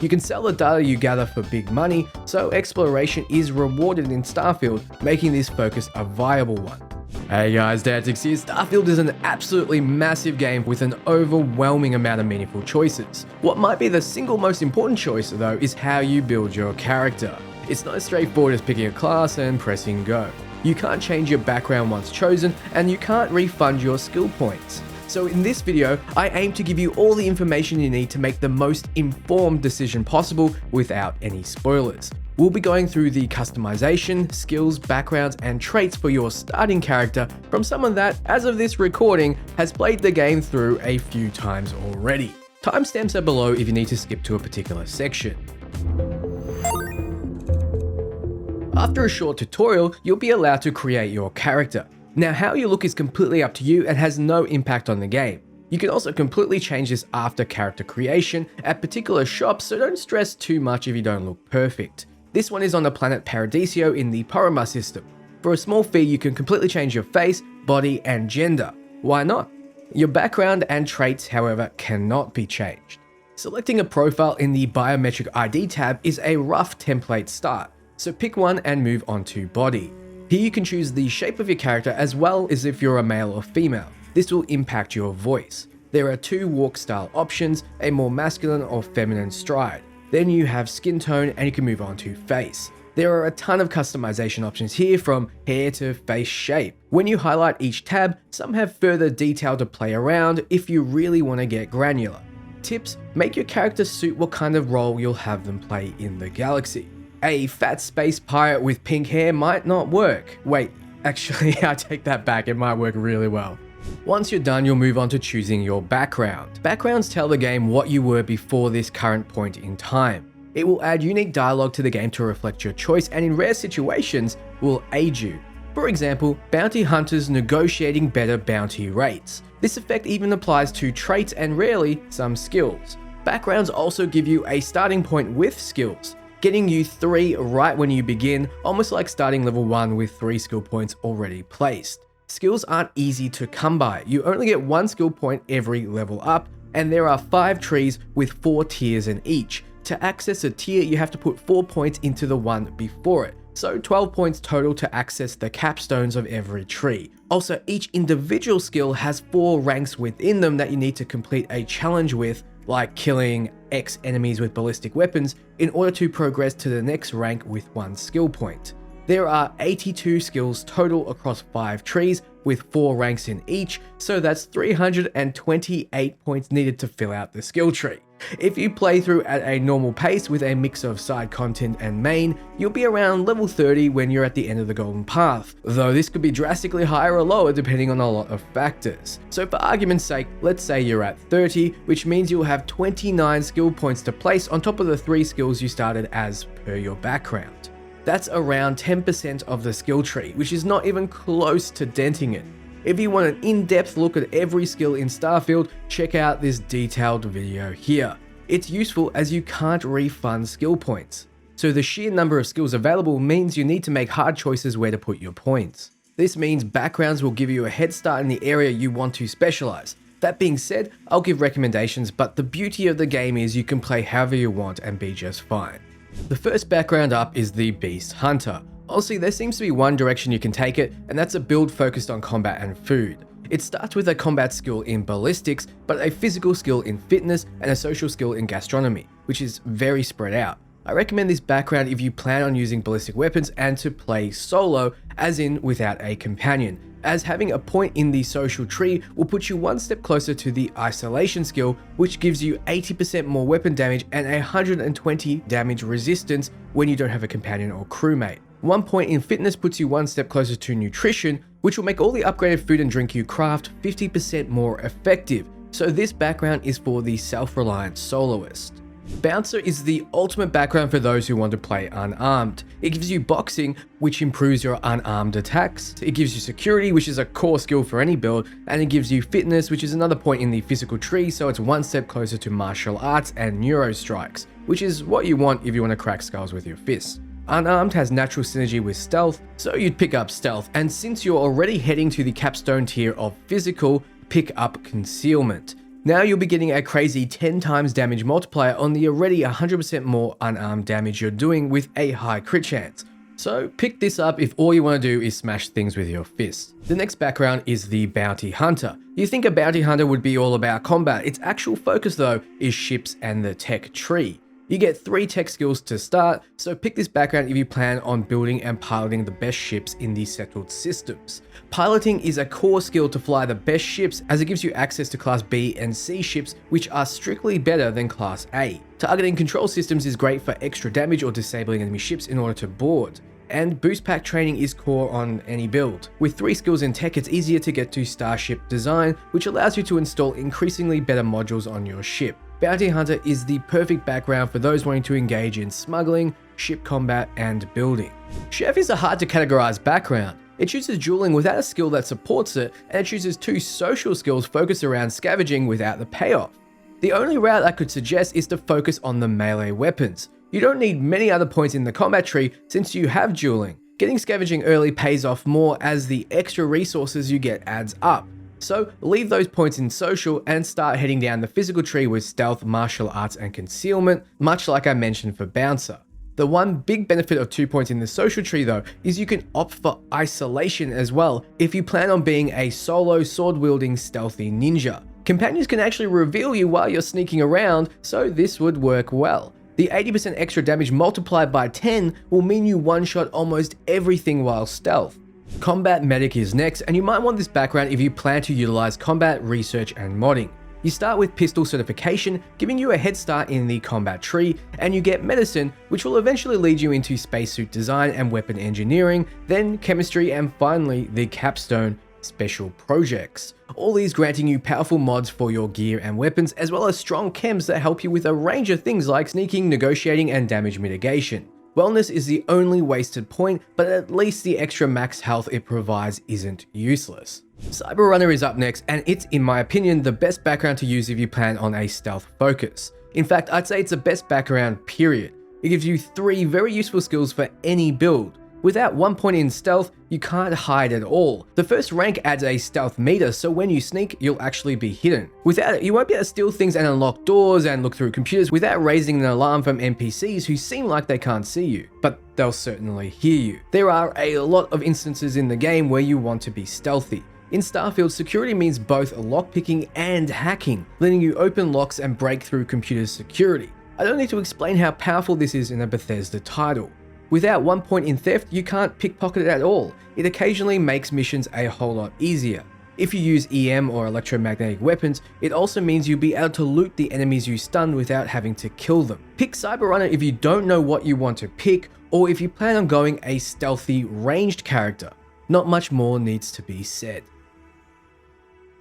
You can sell the data you gather for big money, so exploration is rewarded in Starfield, making this focus a viable one. Hey guys, Dantix here. Starfield is an absolutely massive game with an overwhelming amount of meaningful choices. What might be the single most important choice though is how you build your character. It's not as straightforward as picking a class and pressing go. You can't change your background once chosen, and you can't refund your skill points. So in this video, I aim to give you all the information you need to make the most informed decision possible without any spoilers. We'll be going through the customization, skills, backgrounds, and traits for your starting character from someone that, as of this recording, has played the game through a few times already. Timestamps are below if you need to skip to a particular section. After a short tutorial, you'll be allowed to create your character. Now, how you look is completely up to you and has no impact on the game. You can also completely change this after character creation at particular shops, so don't stress too much if you don't look perfect. This one is on the planet Paradiso in the Pilgram system. For a small fee, you can completely change your face, body, and gender. Why not? Your background and traits, however, cannot be changed. Selecting a profile in the Biometric ID tab is a rough template start, so pick one and move on to body. Here you can choose the shape of your character as well as if you're a male or female. This will impact your voice. There are two walk style options, a more masculine or feminine stride. Then you have skin tone and you can move on to face. There are a ton of customization options here, from hair to face shape. When you highlight each tab, some have further detail to play around if you really want to get granular. Tips: make your character suit what kind of role you'll have them play in the galaxy. A fat space pirate with pink hair might not work. Wait, actually, I take that back, it might work really well. Once you're done, you'll move on to choosing your background. Backgrounds tell the game what you were before this current point in time. It will add unique dialogue to the game to reflect your choice, and in rare situations, will aid you. For example, bounty hunters negotiating better bounty rates. This effect even applies to traits and rarely some skills. Backgrounds also give you a starting point with skills, getting you 3 right when you begin, almost like starting level 1 with 3 skill points already placed. Skills aren't easy to come by. You only get 1 skill point every level up, and there are 5 trees with 4 tiers in each. To access a tier, you have to put 4 points into the one before it, so 12 points total to access the capstones of every tree. Also, each individual skill has 4 ranks within them that you need to complete a challenge with, like killing X enemies with ballistic weapons, in order to progress to the next rank with 1 skill point. There are 82 skills total across 5 trees with 4 ranks in each, so that's 328 points needed to fill out the skill tree. If you play through at a normal pace with a mix of side content and main, you'll be around level 30 when you're at the end of the golden path, though this could be drastically higher or lower depending on a lot of factors. So for argument's sake, let's say you're at 30, which means you'll have 29 skill points to place on top of the 3 skills you started as per your background. That's around 10% of the skill tree, which is not even close to denting it. If you want an in-depth look at every skill in Starfield, check out this detailed video here. It's useful as you can't refund skill points. So the sheer number of skills available means you need to make hard choices where to put your points. This means backgrounds will give you a head start in the area you want to specialize. That being said, I'll give recommendations, but the beauty of the game is you can play however you want and be just fine. The first background up is the Beast Hunter. Honestly, there seems to be one direction you can take it, and that's a build focused on combat and food. It starts with a combat skill in ballistics, but a physical skill in fitness and a social skill in gastronomy, which is very spread out. I recommend this background if you plan on using ballistic weapons and to play solo, as in without a companion, as having a point in the social tree will put you 1 step closer to the isolation skill, which gives you 80% more weapon damage and 120 damage resistance when you don't have a companion or crewmate. 1 point in fitness puts you 1 step closer to nutrition, which will make all the upgraded food and drink you craft 50% more effective. So this background is for the self-reliant soloist. Bouncer is the ultimate background for those who want to play unarmed. It gives you boxing, which improves your unarmed attacks. It gives you security, which is a core skill for any build, and it gives you fitness, which is another point in the physical tree, so it's 1 step closer to martial arts and neuro strikes, which is what you want if you want to crack skulls with your fists. Unarmed has natural synergy with stealth, so you'd pick up stealth, and since you're already heading to the capstone tier of physical, pick up concealment. Now you'll be getting a crazy 10 times damage multiplier on the already 100% more unarmed damage you're doing with a high crit chance. So pick this up if all you want to do is smash things with your fists. The next background is the Bounty Hunter. You think a Bounty Hunter would be all about combat, its actual focus though is ships and the tech tree. You get 3 tech skills to start, so pick this background if you plan on building and piloting the best ships in the settled systems. Piloting is a core skill to fly the best ships as it gives you access to Class B and C ships which are strictly better than Class A. Targeting control systems is great for extra damage or disabling enemy ships in order to board. And boost pack training is core on any build. With 3 skills in tech, it's easier to get to starship design, which allows you to install increasingly better modules on your ship. Bounty Hunter is the perfect background for those wanting to engage in smuggling, ship combat, and building. Chef is a hard to categorize background. It chooses dueling without a skill that supports it, and it chooses 2 social skills focused around scavenging without the payoff. The only route I could suggest is to focus on the melee weapons. You don't need many other points in the combat tree since you have dueling. Getting scavenging early pays off more as the extra resources you get adds up. So leave those points in social and start heading down the physical tree with stealth, martial arts, and concealment, much like I mentioned for Bouncer. The one big benefit of 2 points in the social tree though is you can opt for isolation as well if you plan on being a solo sword-wielding stealthy ninja. Companions can actually reveal you while you're sneaking around, so this would work well. The 80% extra damage multiplied by 10 will mean you one-shot almost everything while stealth. Combat Medic is next, and you might want this background if you plan to utilize combat, research, and modding. You start with pistol certification, giving you a head start in the combat tree, and you get medicine, which will eventually lead you into spacesuit design and weapon engineering, then chemistry, and finally the capstone, special projects. All these granting you powerful mods for your gear and weapons, as well as strong chems that help you with a range of things like sneaking, negotiating, and damage mitigation. Wellness is the only wasted point, but at least the extra max health it provides isn't useless. Cyberrunner is up next, and it's, in my opinion, the best background to use if you plan on a stealth focus. In fact, I'd say it's the best background, period. It gives you 3 very useful skills for any build. Without 1 point in stealth, you can't hide at all. The first rank adds a stealth meter, so when you sneak, you'll actually be hidden. Without it, you won't be able to steal things and unlock doors and look through computers without raising an alarm from NPCs who seem like they can't see you, but they'll certainly hear you. There are a lot of instances in the game where you want to be stealthy. In Starfield, security means both lockpicking and hacking, letting you open locks and break through computer security. I don't need to explain how powerful this is in a Bethesda title. Without 1 point in theft, you can't pickpocket it at all. It occasionally makes missions a whole lot easier. If you use EM or electromagnetic weapons, it also means you'll be able to loot the enemies you stun without having to kill them. Pick Cyberrunner if you don't know what you want to pick, or if you plan on going a stealthy, ranged character. Not much more needs to be said.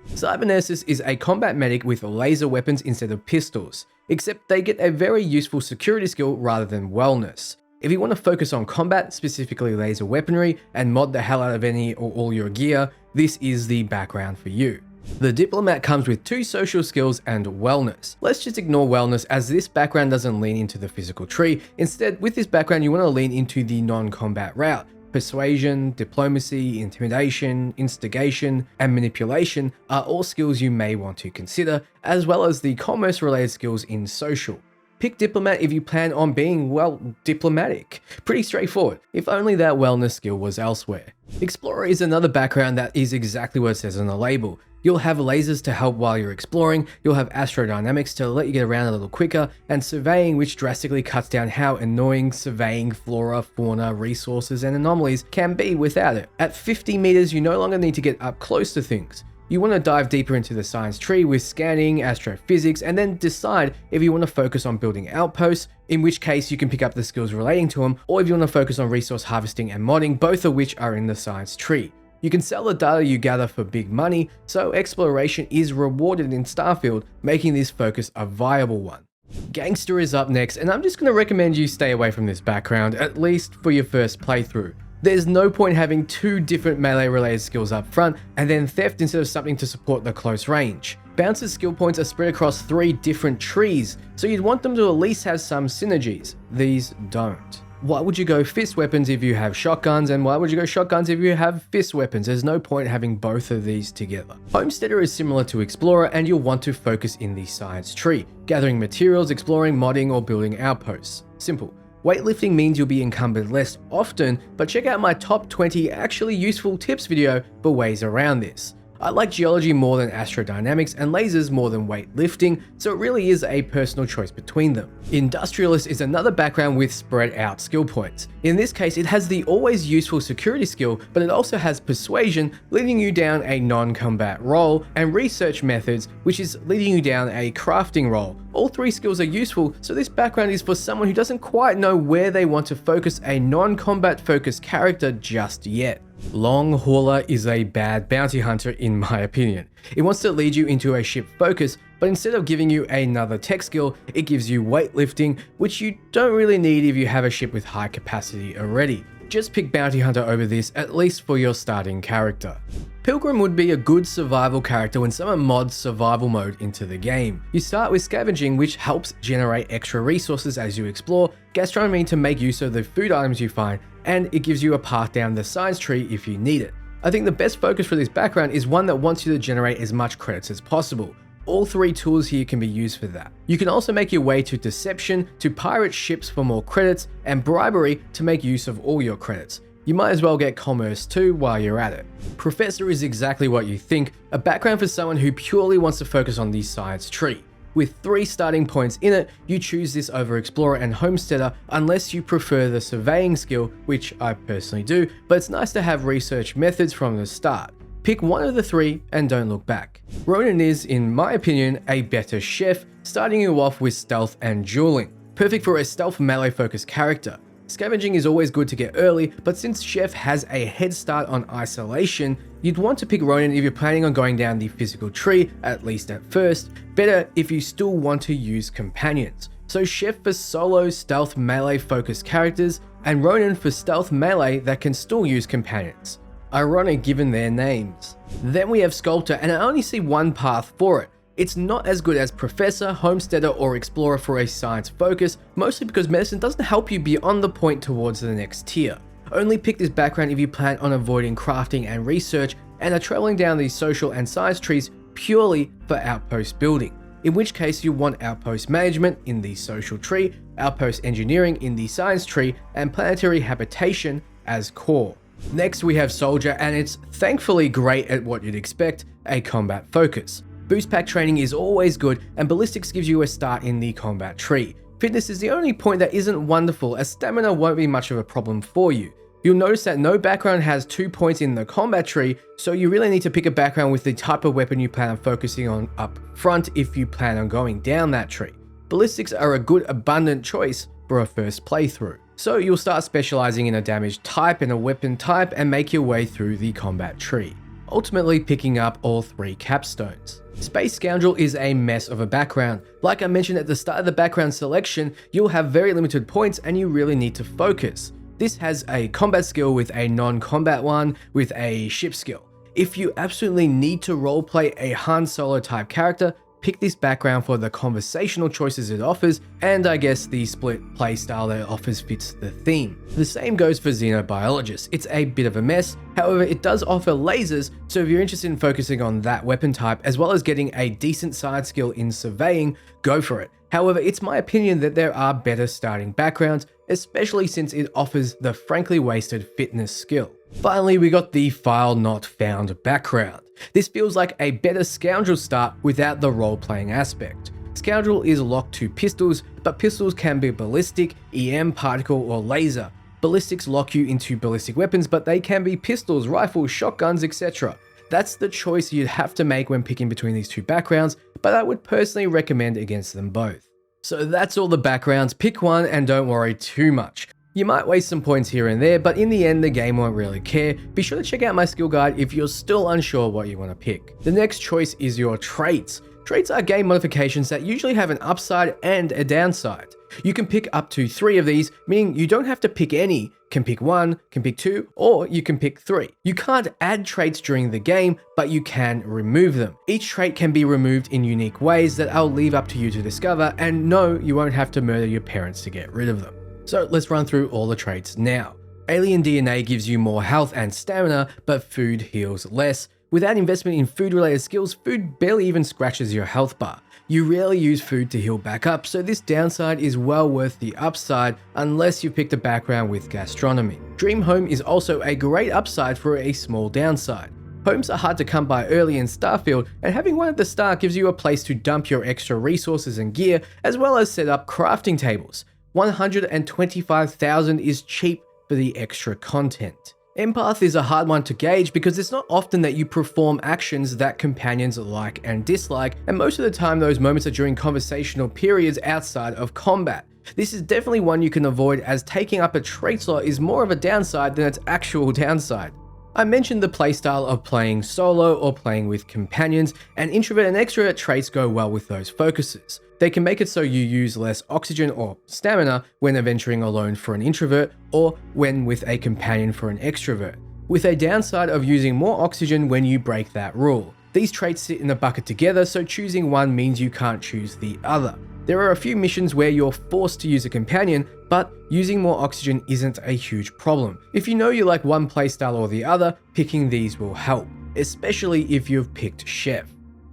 Cyberneticist is a combat medic with laser weapons instead of pistols, except they get a very useful security skill rather than wellness. If you want to focus on combat, specifically laser weaponry, and mod the hell out of any or all your gear, this is the background for you. The Diplomat comes with 2 social skills and wellness. Let's just ignore wellness as this background doesn't lean into the physical tree. Instead, with this background, you want to lean into the non-combat route. Persuasion, diplomacy, intimidation, instigation, and manipulation are all skills you may want to consider, as well as the commerce-related skills in social. Pick Diplomat if you plan on being, well, diplomatic. Pretty straightforward, if only that wellness skill was elsewhere. Explorer is another background that is exactly what it says on the label. You'll have lasers to help while you're exploring, you'll have astrodynamics to let you get around a little quicker, and surveying, which drastically cuts down how annoying surveying flora, fauna, resources, and anomalies can be without it. At 50 meters, you no longer need to get up close to things. You want to dive deeper into the science tree with scanning, astrophysics, and then decide if you want to focus on building outposts, in which case you can pick up the skills relating to them, or if you want to focus on resource harvesting and modding, both of which are in the science tree. You can sell the data you gather for big money, so exploration is rewarded in Starfield, making this focus a viable one. Gangster is up next, and I'm just going to recommend you stay away from this background, at least for your first playthrough. There's no point having 2 different melee related skills up front, and then theft instead of something to support the close range. Bouncer's skill points are spread across 3 different trees, so you'd want them to at least have some synergies. These don't. Why would you go fist weapons if you have shotguns, and why would you go shotguns if you have fist weapons? There's no point having both of these together. Homesteader is similar to Explorer, and you'll want to focus in the science tree, gathering materials, exploring, modding, or building outposts. Simple. Weightlifting means you'll be encumbered less often, but check out my top 20 actually useful tips video for ways around this. I like geology more than astrodynamics and lasers more than weightlifting, so it really is a personal choice between them. Industrialist is another background with spread out skill points. In this case, it has the always useful security skill, but it also has persuasion, leading you down a non-combat role, and research methods, which is leading you down a crafting role. All three skills are useful, so this background is for someone who doesn't quite know where they want to focus a non-combat focused character just yet. Long Hauler is a bad bounty hunter in my opinion. It wants to lead you into a ship focus, but instead of giving you another tech skill, it gives you weightlifting, which you don't really need if you have a ship with high capacity already. Just pick bounty hunter over this, at least for your starting character. Pilgram would be a good survival character when someone mods survival mode into the game. You start with scavenging, which helps generate extra resources as you explore, gastronomy to make use of the food items you find, and it gives you a path down the science tree if you need it. I think the best focus for this background is one that wants you to generate as much credits as possible. All three tools here can be used for that. You can also make your way to deception, to pirate ships for more credits, and bribery to make use of all your credits. You might as well get commerce too while you're at it. Professor is exactly what you think, a background for someone who purely wants to focus on the science tree. With 3 starting points in it, you choose this over Explorer and Homesteader unless you prefer the surveying skill, which I personally do, but it's nice to have research methods from the start. Pick one of the 3 and don't look back. Ronin is, in my opinion, a better chef, starting you off with stealth and dueling. Perfect for a stealth melee focused character. Scavenging is always good to get early, but since Chef has a head start on isolation, you'd want to pick Ronin if you're planning on going down the physical tree, at least at first. Better if you still want to use companions. So Chef for solo stealth melee focused characters, and Ronin for stealth melee that can still use companions. Ironic given their names. Then we have Sculptor, and I only see one path for it. It's not as good as Professor, Homesteader, or Explorer for a science focus, mostly because medicine doesn't help you beyond the point towards the next tier. Only pick this background if you plan on avoiding crafting and research and are traveling down these social and science trees purely for outpost building, in which case you want outpost management in the social tree, outpost engineering in the science tree, and planetary habitation as core. Next we have Soldier, and it's thankfully great at what you'd expect, a combat focus. Boost pack training is always good, and ballistics gives you a start in the combat tree. Fitness is the only point that isn't wonderful, as stamina won't be much of a problem for you. You'll notice that no background has 2 points in the combat tree, so you really need to pick a background with the type of weapon you plan on focusing on up front if you plan on going down that tree. Ballistics are a good abundant choice for a first playthrough. So you'll start specializing in a damage type and a weapon type and make your way through the combat tree, ultimately picking up all 3 capstones. Space Scoundrel is a mess of a background. Like I mentioned at the start of the background selection, you'll have very limited points and you really need to focus. This has a combat skill with a non-combat one with a ship skill. If you absolutely need to roleplay a Han Solo type character, pick this background for the conversational choices it offers, and I guess the split playstyle that it offers fits the theme. The same goes for Xenobiologist. It's a bit of a mess, however it does offer lasers, so if you're interested in focusing on that weapon type as well as getting a decent side skill in surveying, go for it. However, it's my opinion that there are better starting backgrounds, especially since it offers the frankly wasted fitness skill. Finally, we got the file not found background. This feels like a better Scoundrel start without the role-playing aspect. Scoundrel is locked to pistols, but pistols can be ballistic, EM, particle, or laser. Ballistics lock you into ballistic weapons, but they can be pistols, rifles, shotguns, etc. That's the choice you'd have to make when picking between these 2 backgrounds, but I would personally recommend against them both. So that's all the backgrounds, pick one and don't worry too much. You might waste some points here and there, but in the end the game won't really care. Be sure to check out my skill guide if you're still unsure what you want to pick. The next choice is your traits. Traits are game modifications that usually have an upside and a downside. You can pick up to 3 of these, meaning you don't have to pick any. Can pick 1, can pick 2, or you can pick 3. You can't add traits during the game, but you can remove them. Each trait can be removed in unique ways that I'll leave up to you to discover, and no, you won't have to murder your parents to get rid of them. So let's run through all the traits now. Alien DNA gives you more health and stamina, but food heals less. Without investment in food-related skills, food barely even scratches your health bar. You rarely use food to heal back up, so this downside is well worth the upside unless you've picked a background with gastronomy. Dream Home is also a great upside for a small downside. Homes are hard to come by early in Starfield, and having one at the start gives you a place to dump your extra resources and gear, as well as set up crafting tables. 125,000 is cheap for the extra content. Empath is a hard one to gauge because it's not often that you perform actions that companions like and dislike, and most of the time those moments are during conversational periods outside of combat. This is definitely one you can avoid, as taking up a trait slot is more of a downside than its actual downside. I mentioned the playstyle of playing solo or playing with companions, and introvert and extrovert traits go well with those focuses. They can make it so you use less oxygen or stamina when adventuring alone for an introvert, or when with a companion for an extrovert, with a downside of using more oxygen when you break that rule. These traits sit in a bucket together, so choosing one means you can't choose the other. There are a few missions where you're forced to use a companion, but using more oxygen isn't a huge problem. If you know you like one playstyle or the other, picking these will help, especially if you've picked Chef.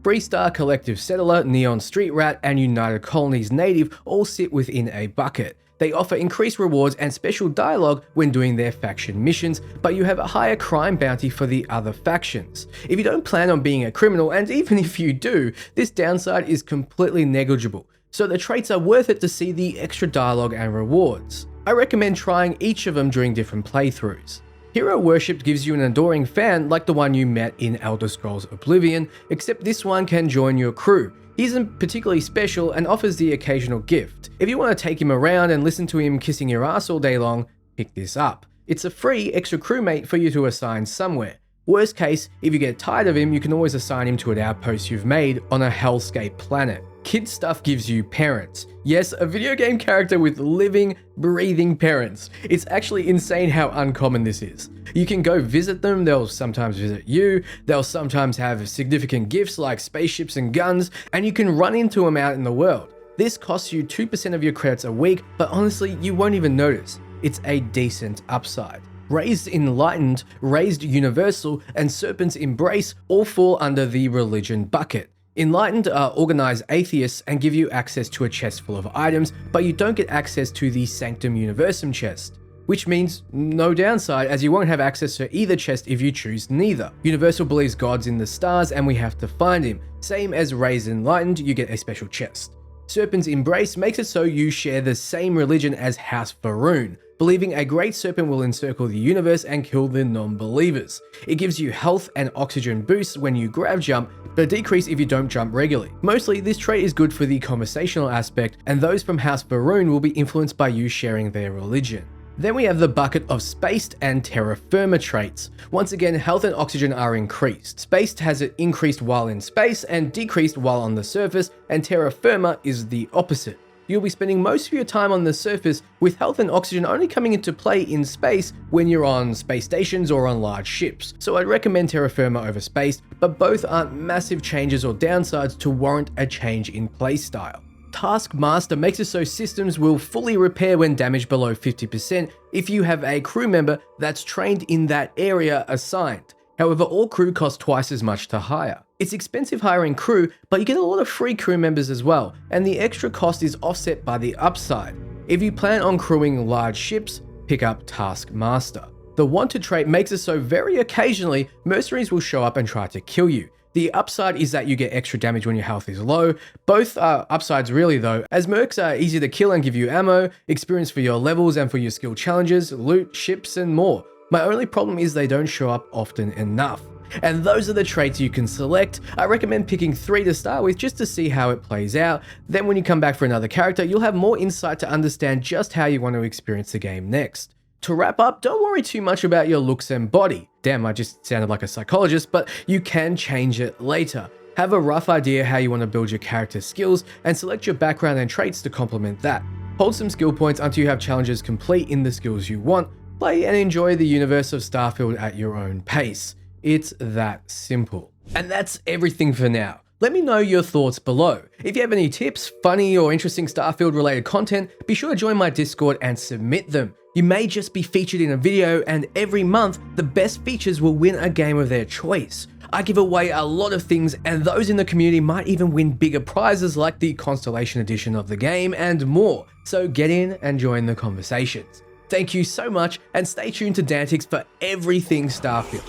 Freestar, Collective Settler, Neon Street Rat, and United Colonies Native all sit within a bucket. They offer increased rewards and special dialogue when doing their faction missions, but you have a higher crime bounty for the other factions. If you don't plan on being a criminal, and even if you do, this downside is completely negligible, so the traits are worth it to see the extra dialogue and rewards. I recommend trying each of them during different playthroughs. Hero Worship gives you an adoring fan like the one you met in Elder Scrolls Oblivion, except this one can join your crew. He isn't particularly special and offers the occasional gift. If you want to take him around and listen to him kissing your ass all day long, pick this up. It's a free extra crewmate for you to assign somewhere. Worst case, if you get tired of him, you can always assign him to an outpost you've made on a hellscape planet. Kid Stuff gives you parents. Yes, a video game character with living, breathing parents. It's actually insane how uncommon this is. You can go visit them, they'll sometimes visit you, they'll sometimes have significant gifts like spaceships and guns, and you can run into them out in the world. This costs you 2% of your credits a week, but honestly, you won't even notice. It's a decent upside. Raised Enlightened, Raised Universal, and Serpent's Embrace all fall under the religion bucket. Enlightened are organized atheists and give you access to a chest full of items, but you don't get access to the Sanctum Universum chest, which means no downside, as you won't have access to either chest if you choose neither. Universal believes God's in the stars and we have to find him. Same as Raised Enlightened, you get a special chest. Serpent's Embrace makes it so you share the same religion as House Faroon, believing a great serpent will encircle the universe and kill the non-believers. It gives you health and oxygen boosts when you grab jump, but a decrease if you don't jump regularly. Mostly, this trait is good for the conversational aspect, and those from House Faroon will be influenced by you sharing their religion. Then we have the bucket of Spaced and Terra Firma traits. Once again, health and oxygen are increased. Spaced has it increased while in space and decreased while on the surface, and Terra Firma is the opposite. You'll be spending most of your time on the surface, with health and oxygen only coming into play in space when you're on space stations or on large ships. So I'd recommend Terra Firma over Spaced, but both aren't massive changes or downsides to warrant a change in playstyle. Taskmaster makes it so systems will fully repair when damaged below 50% if you have a crew member that's trained in that area assigned. However, all crew cost twice as much to hire. It's expensive hiring crew, but you get a lot of free crew members as well, and the extra cost is offset by the upside. If you plan on crewing large ships, pick up Taskmaster. The Wanted trait makes it so very occasionally mercenaries will show up and try to kill you. The upside is that you get extra damage when your health is low. Both are upsides really though, as mercs are easy to kill and give you ammo, experience for your levels and for your skill challenges, loot, ships and more. My only problem is they don't show up often enough. And those are the traits you can select. I recommend picking 3 to start with just to see how it plays out. Then when you come back for another character, you'll have more insight to understand just how you want to experience the game next. To wrap up, don't worry too much about your looks and body. Damn, I just sounded like a psychologist, but you can change it later. Have a rough idea how you want to build your character skills and select your background and traits to complement that. Hold some skill points until you have challenges complete in the skills you want. Play and enjoy the universe of Starfield at your own pace. It's that simple. And that's everything for now. Let me know your thoughts below. If you have any tips, funny or interesting Starfield related content, be sure to join my Discord and submit them. You may just be featured in a video, and every month, the best features will win a game of their choice. I give away a lot of things, and those in the community might even win bigger prizes like the Constellation Edition of the game and more, so get in and join the conversations. Thank you so much, and stay tuned to Dantix for everything Starfield.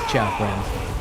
Ciao, friends.